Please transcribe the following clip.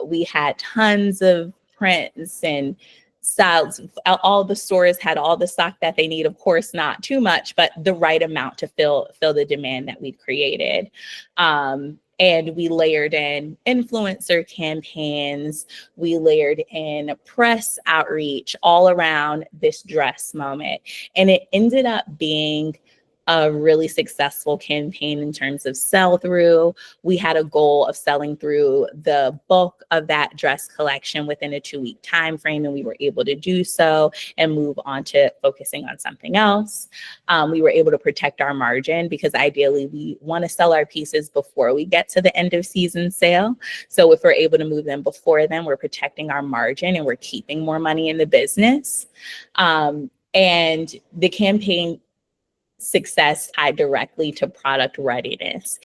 We had tons of prints and styles. All the stores had all the stock that they need. Of course, not too much, but the right amount to fill the demand that we'd created. And we layered in influencer campaigns. We layered in press outreach all around this dress moment. And it ended up being a really successful campaign in terms of sell through. We had a goal of selling through the bulk of that dress collection within a 2-week time frame, and we were able to do so and move on to focusing on something else. We were able to protect our margin because ideally we want to sell our pieces before we get to the end of season sale. So if we're able to move them before then, we're protecting our margin and we're keeping more money in the business. And the campaign success tied directly to product readiness.